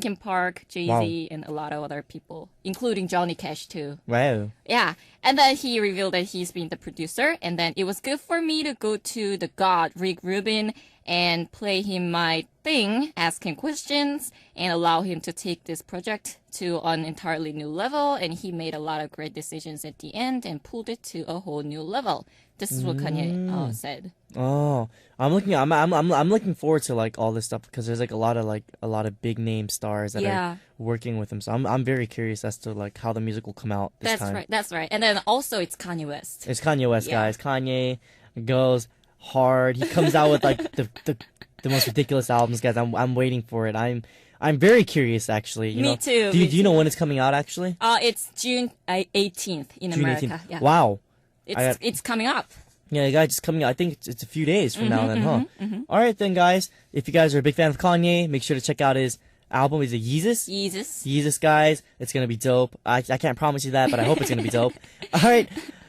Linkin Park, Jay-Z, and a lot of other people, including Johnny Cash too. Wow. Yeah. And then he revealed that he's been the producer. And then it was good for me to go to the god, Rick Rubin, and play him my thing, ask him questions, and allow him to take this project to an entirely new level. And he made a lot of great decisions at the end and pulled it to a whole new level. This is what Kanye said. Oh, I'm looking forward to like all this stuff because there's like a lot of big name stars that are working with him. So I'm very curious as to like how the music will come out this time. That's right. And then also it's Kanye West. It's Kanye West, guys. Kanye goes hard. He comes out with like the most ridiculous albums, guys. I'm waiting for it. I'm very curious, actually. Me too. Do you know when it's coming out, actually? It's June 18th in June America. 18th. Yeah. Wow. It's coming up. Yeah, guys, it's coming out. I think it's a few days from now then, huh? All right, then, guys. If you guys are a big fan of Kanye, make sure to check out his album. Is it Yeezus? Yeezus, guys. It's going to be dope. I can't promise you that, but I hope it's going to be dope. All right,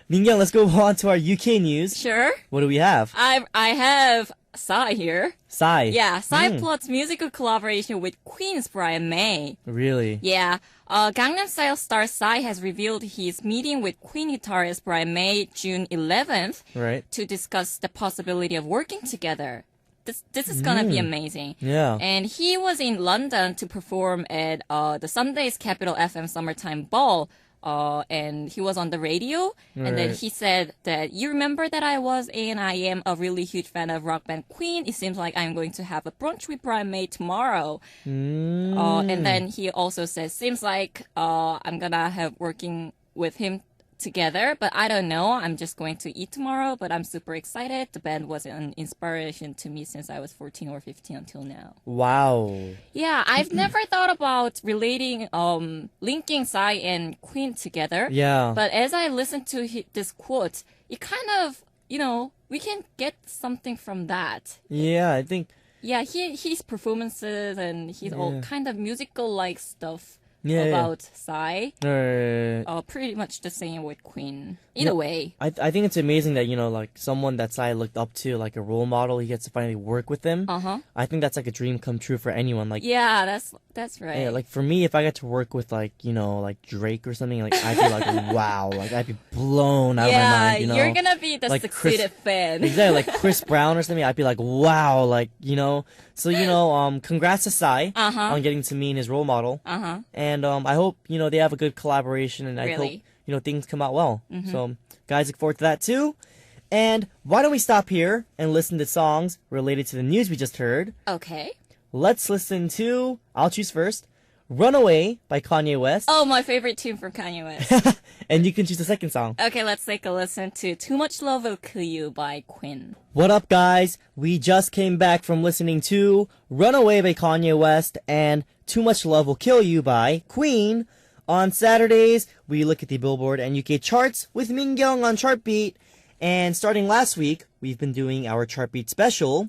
Mingyang, let's go on to our UK news. Sure. What do we have? I have Psy here. Psy. Yeah, Psy plots musical collaboration with Queen's Brian May. Really? Yeah. Gangnam Style star Psy has revealed he's meeting with Queen guitarist Brian May June 11th to discuss the possibility of working together. This is gonna be amazing. Yeah. And he was in London to perform at the Sunday's Capital FM Summertime Ball. And he was on the radio, and then he said that, you remember that I was and I am a really huge fan of rock band Queen. It seems like I'm going to have a brunch with Brian May tomorrow. And then he also says, seems like I'm gonna have working with him together, but I don't know. I'm just going to eat tomorrow, but I'm super excited. The band was an inspiration to me since I was 14 or 15 until now. Wow. Yeah, I've never thought about relating, linking Psy and Queen together. Yeah. But as I listened to this quote, it kind of, we can get something from that. Yeah, I think. Yeah, his performances and his all kind of musical-like stuff. Yeah, about Psy. Right. Pretty much the same with Queen. In a way. I think it's amazing that, like someone that Psy looked up to, like a role model, he gets to finally work with them. I think that's like a dream come true for anyone. Like, yeah, that's right. Yeah, like for me, if I got to work with like, like Drake or something, like I'd be like, wow, like I'd be blown out of my mind, you're gonna be the like succeeded fan. Exactly, like Chris Brown or something, I'd be like, wow, like, So, congrats to Psy on getting to me and his role model. And I hope, they have a good collaboration, and I hope, things come out well. So, guys, look forward to that too. And why don't we stop here and listen to songs related to the news we just heard? Okay. Let's listen to, I'll choose first, Runaway by Kanye West. Oh, my favorite tune from Kanye West. And you can choose the second song. Okay, let's take a listen to Too Much Love Will Kill You by Queen. What up, guys? We just came back from listening to Runaway by Kanye West and Too Much Love Will Kill You by Queen. On Saturdays, we look at the Billboard and UK charts with Mingyang on Chartbeat. And starting last week, we've been doing our Chartbeat special.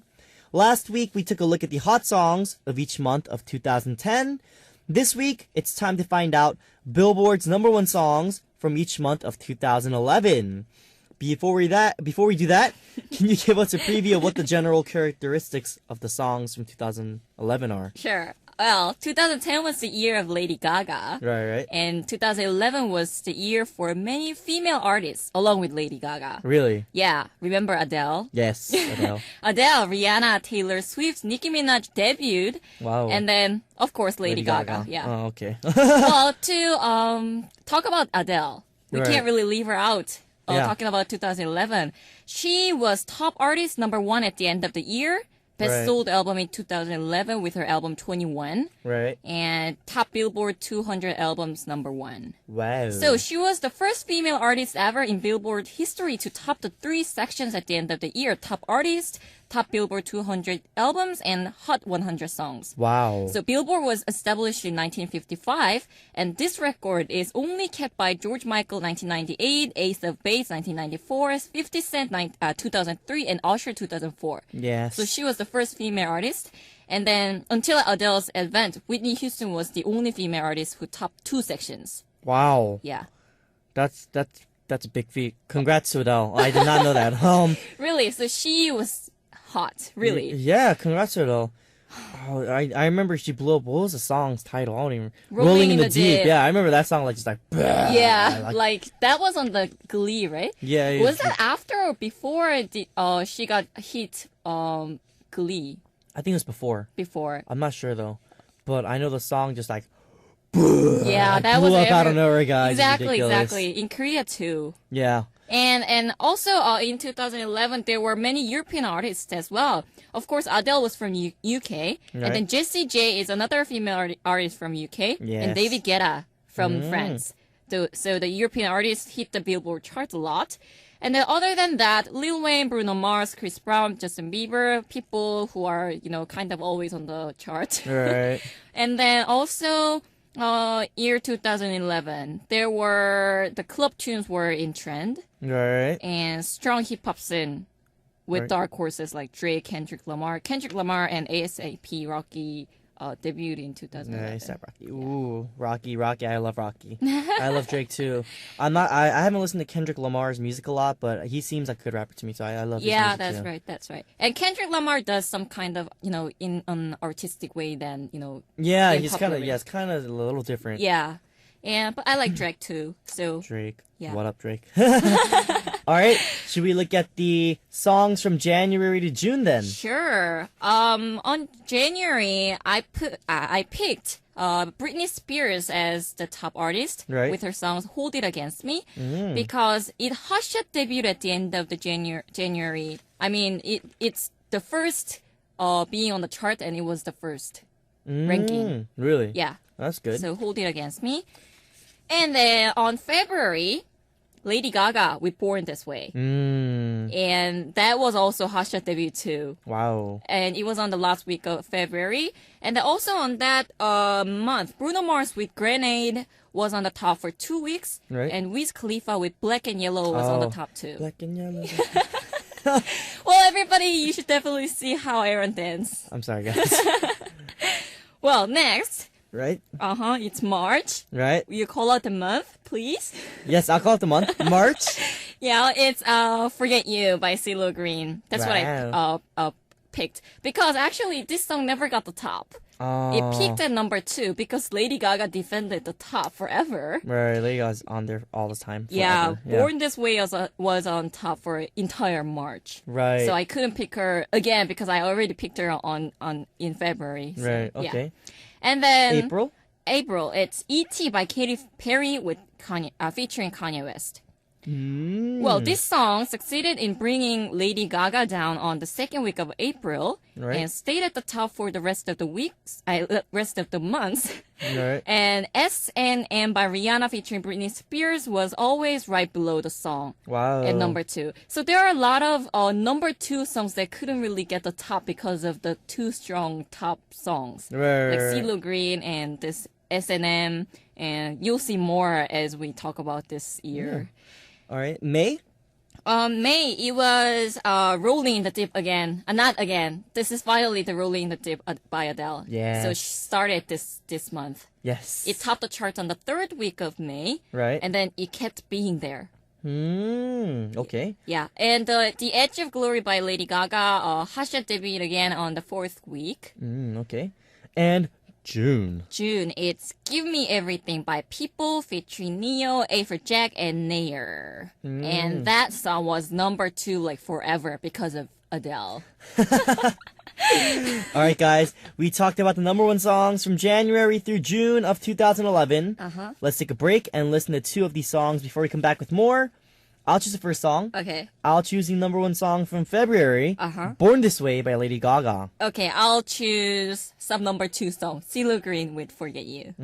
Last week, we took a look at the hot songs of each month of 2010. This week, it's time to find out Billboard's #1 songs from each month of 2011. Before we do that, can you give us a preview of what the general characteristics of the songs from 2011 are? Sure. Well, 2010 was the year of Lady Gaga. Right. And 2011 was the year for many female artists, along with Lady Gaga. Really? Yeah. Remember Adele? Yes, Adele. Adele, Rihanna, Taylor Swift, Nicki Minaj debuted. Wow. And then, of course, Lady Gaga. Yeah. Oh, okay. Well, to talk about Adele, we can't really leave her out. Talking about 2011. She was top artist #1 at the end of the year. Best sold album in 2011 with her album 21. Right. And top Billboard 200 albums #1. Wow. So she was the first female artist ever in Billboard history to top the 3 sections at the end of the year. Top artist, top Billboard 200 albums, and Hot 100 songs. Wow. So Billboard was established in 1955, and this record is only kept by George Michael 1998, Ace of Base 1994, 50 Cent 2003, and Usher 2004. Yes. So she was the first female artist. And then until Adele's advent, Whitney Houston was the only female artist who topped 2 sections. Wow. Yeah. That's a big feat. Congrats to Adele. I did not know that. Really? So she was hot, really. Yeah, congrats to Adele. Oh, I remember she blew up. What was the song's title? I don't even. Rolling in the Deep. Yeah, I remember that song. Like just like. Yeah, like that was on the Glee, right? Yeah. Was that after or before she got hit Glee? I think it was before. Before. I'm not sure though, but I know the song just like. Yeah, that was blew up out of nowhere, guys. Exactly, Ridiculous. exactly. In Korea too. Yeah. And also in 2011 there were many European artists as well. Of course, Adele was from UK, Right. and then Jessie J is another female artist from UK, Yes. and David Guetta from France. So the European artists hit the Billboard charts a lot. And then other than that, Lil Wayne, Bruno Mars, Chris Brown, Justin Bieber, people who are, kind of always on the chart. Right. And then also year 2011, the club tunes were in trend, Right. and strong hip hop scene with Right. dark horses like Drake, Kendrick Lamar and ASAP Rocky debuted in 2011. Nice, Rocky. Ooh, Rocky. I love Rocky. I love Drake too. I haven't listened to Kendrick Lamar's music a lot, but he seems like a good rapper to me, so I love his Yeah, music that's right. And Kendrick Lamar does some kind of, in an artistic way than, Yeah, in he's popular way. it's kind of a little different. Yeah. But I like Drake too. So Drake. Yeah. What up, Drake? All right, should we look at the songs from January to June then? sure. On January, I picked Britney Spears as the top artist Right. with her songs "Hold It Against Me" because it hush debuted at the end of the January. I mean, it's the first being on the chart, and it was the first ranking. Really? Yeah. That's good. So "Hold It Against Me," and then on February, Lady Gaga with "Born This Way," and that was also hush debut too. Wow. And it was on the last week of February. And then also on that month, Bruno Mars with Grenade was on the top for 2 weeks. Right. And Wiz Khalifa with Black and Yellow was on the Oh, top too. Black and yellow. Well, everybody, you should definitely see how Aron dance. I'm sorry, guys. Well, next, Right? it's March. Right? You call out the month, please. Yes, I'll call it the month. March. Yeah, it's Forget You by CeeLo Green. That's what I picked. Because actually, this song never got the top. It peaked at number 2 because Lady Gaga defended the top forever. Right, Lady Gaga's on there all the time. Yeah, forever. Born This Way was on top for entire March. Right. So I couldn't pick her again because I already picked her in February. So, Right, yeah. okay. And then April? It's E.T. by Katy Perry with featuring Kanye West. Well, this song succeeded in bringing Lady Gaga down on the second week of April Right. and stayed at the top for the rest of the months. Right. And S&M by Rihanna featuring Britney Spears was always right below the song Wow. at number 2. So there are a lot of number 2 songs that couldn't really get the top because of the 2 strong top songs. Right. Like CeeLo Green and this S&M, and you'll see more as we talk about this year. All right. May? May, it was Rolling in the Deep again. Not again. This is finally the Rolling in the Deep by Adele. Yes. So she started this month. Yes. It topped the charts on the 3rd week of May. Right. And then it kept being there. Okay. Yeah. And The Edge of Glory by Lady Gaga, Hasha debuted again on the 4th week. Okay. And June. June, it's Give Me Everything by People featuring Neo, A for Jack, and Nair. And that song was number 2 like forever because of Adele. All right, guys. We talked about the number 1 songs from January through June of 2011. Let's take a break and listen to 2 of these songs before we come back with more. I'll choose the first song. Okay. I'll choose the number 1 song from February. Uh-huh. Born This Way by Lady Gaga. Okay, I'll choose some number 2 song, CeeLo Green with Forget You.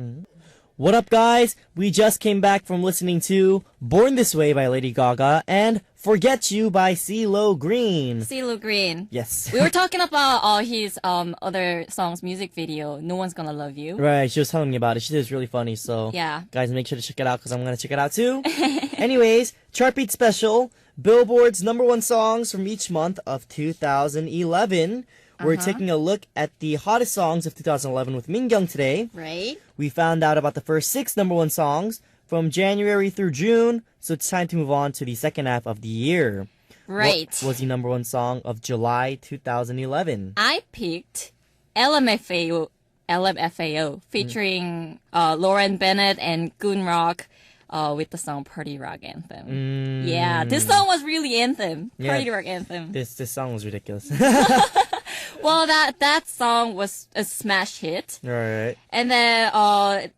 What up, guys? We just came back from listening to Born This Way by Lady Gaga and Forget You by CeeLo Green. CeeLo Green. Yes. We were talking about his other songs music video, No One's Gonna Love You. Right, she was telling me about it. She said it's really funny, so Yeah. guys, make sure to check it out because I'm going to check it out too. Anyways, Chart Beat Special, Billboard's number 1 songs from each month of 2011. We're taking a look at the hottest songs of 2011 with Mingyung today. Right? We found out about the first 6 number 1 songs from January through June, so it's time to move on to the second half of the year. Right. What was the number 1 song of July 2011? I picked LMFAO featuring Lauren Bennett and Goon Rock with the song Party Rock Anthem. Yeah, this song was really anthem. Party Rock Anthem. This song was ridiculous. Well, that song was a smash hit. Right. And then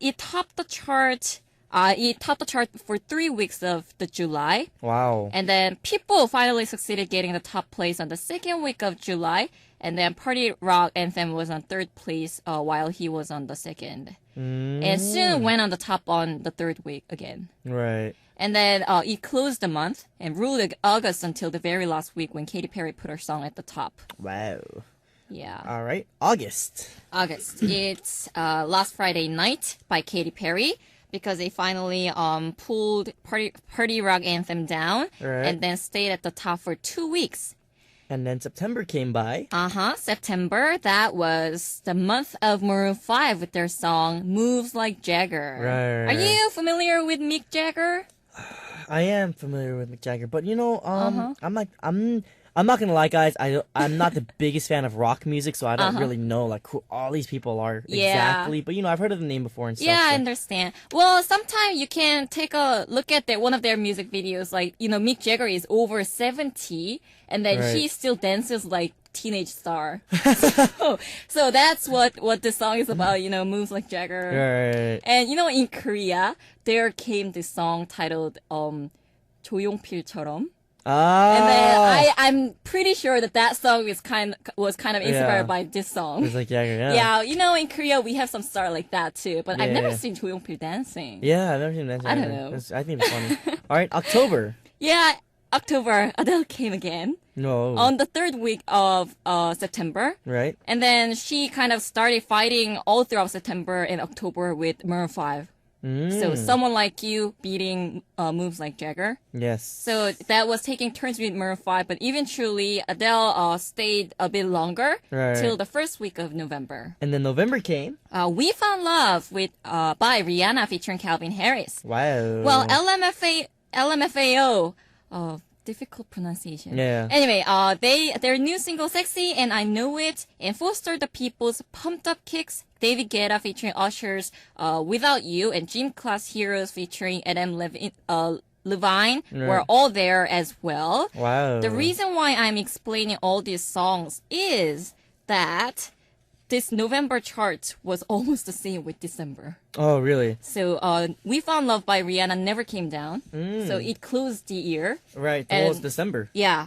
it topped the chart. It topped the chart for 3 weeks of the July. Wow. And then People finally succeeded getting the top place on the second week of July. And then Party Rock Anthem was on third place while he was on the second. And soon went on the top on the third week again. Right. And then it closed the month and ruled August until the very last week when Katy Perry put her song at the top. Wow. Yeah. All right. August. It's Last Friday Night by Katy Perry because they finally pulled Party Rock Anthem down and then stayed at the top for 2 weeks. And then September came by. September. That was the month of Maroon 5 with their song Moves Like Jagger. Right. Are you familiar with Mick Jagger? I am familiar with Mick Jagger, but you know, I'm not gonna lie, guys. I'm not the biggest fan of rock music, so I don't really know like who all these people are exactly. But you know, I've heard of the name before and stuff. Yeah, so. I understand. Well, sometimes you can take a look at one of their music videos. Like, you know, Mick Jagger is over 70, and then he still dances like teenage star. so that's what this song is about. You know, moves like Jagger. Right. And you know, in Korea, there came this song titled 조용필처럼. And then I'm pretty sure that song was kind of inspired by this song. It's like Jagger, Yeah, you know, in Korea we have some star like that too, but I've never seen 조용필 dancing. Yeah, I've never seen that. I don't know. I think it's funny. All right, October. Yeah, October, Adele came again. No. On the third week of September. Right. And then she kind of started fighting all throughout September and October with Maroon 5. So Someone Like You beating Moves Like Jagger. Yes. So that was taking turns with Maroon 5, but eventually Adele stayed a bit longer till the first week of November. And then November came. We Found Love with by Rihanna featuring Calvin Harris. Wow. Well, LMFAO. Difficult pronunciation. Yeah. Anyway, their new single "Sexy" and "I Know It" and Foster the People's "Pumped Up Kicks," David Guetta featuring Usher's "Without You," and Gym Class Heroes featuring Adam Levine were all there as well. Wow. The reason why I'm explaining all these songs is that this November chart was almost the same with December. Oh, really? So We Found Love by Rihanna never came down. So it closed the year. Right. Well, it's December. Yeah.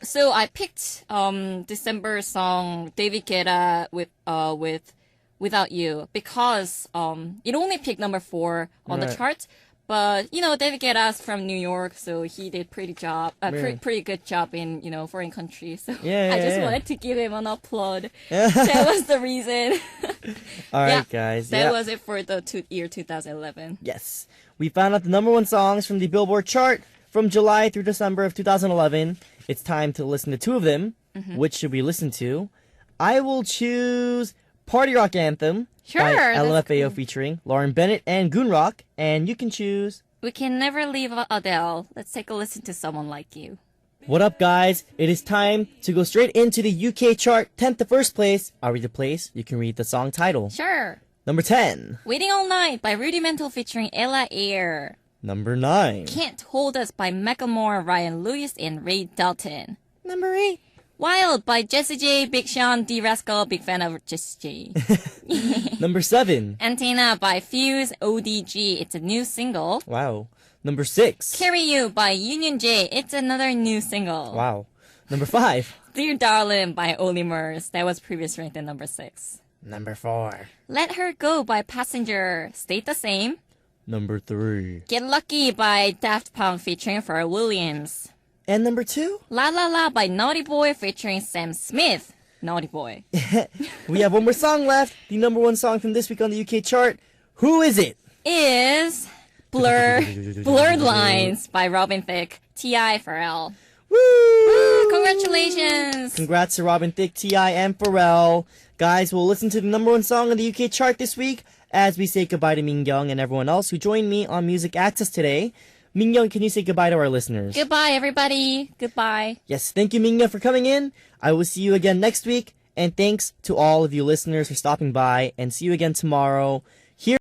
So I picked December song David Guetta with Without You because it only picked number 4 on the chart. But, you know, David Guetta's from New York, so he did pretty good job in, you know, foreign countries. So I just wanted to give him an applaud. That was the reason. All right, guys. That was it for the year 2011. Yes. We found out the number 1 songs from the Billboard chart from July through December of 2011. It's time to listen to 2 of them. Which should we listen to? I will choose Party Rock Anthem by LMFAO featuring Lauren Bennett and Goon Rock, and you can choose We Can Never Leave Adele. Let's take a listen to Someone Like You. What up, guys? It is time to go straight into the UK chart, 10th to 1st place. I'll read the place. You can read the song title. Sure. Number 10. Waiting All Night by Rudimental featuring Ella Eyre. Number 9. Can't Hold Us by Macklemore, Ryan Lewis, and Ray Dalton. Number 8. Wild by Jessie J, Big Sean, D Rascal, big fan of Jessie J. Number 7. Antenna by Fuse, ODG, it's a new single. Wow. Number 6. Carry You by Union J, it's another new single. Wow. Number 5. Dear Darling by Oli Murs, that was previously ranked at number 6. Number 4. Let Her Go by Passenger, stayed the same. Number 3. Get Lucky by Daft Punk featuring Pharrell Williams. And number 2. La La La by Naughty Boy featuring Sam Smith. Naughty Boy. We have one more song left. The number 1 song from this week on the UK chart. Who is it? Is Blurred Lines by Robin Thicke, T.I. Pharrell. Woo! Congratulations! Congrats to Robin Thicke, T.I. and Pharrell. Guys, we'll listen to the number 1 song on the UK chart this week as we say goodbye to Mingyung and everyone else who joined me on Music Access today. Mingyung, can you say goodbye to our listeners? Goodbye, everybody. Goodbye. Yes, thank you, Mingyung, for coming in. I will see you again next week. And thanks to all of you listeners for stopping by, and see you again tomorrow.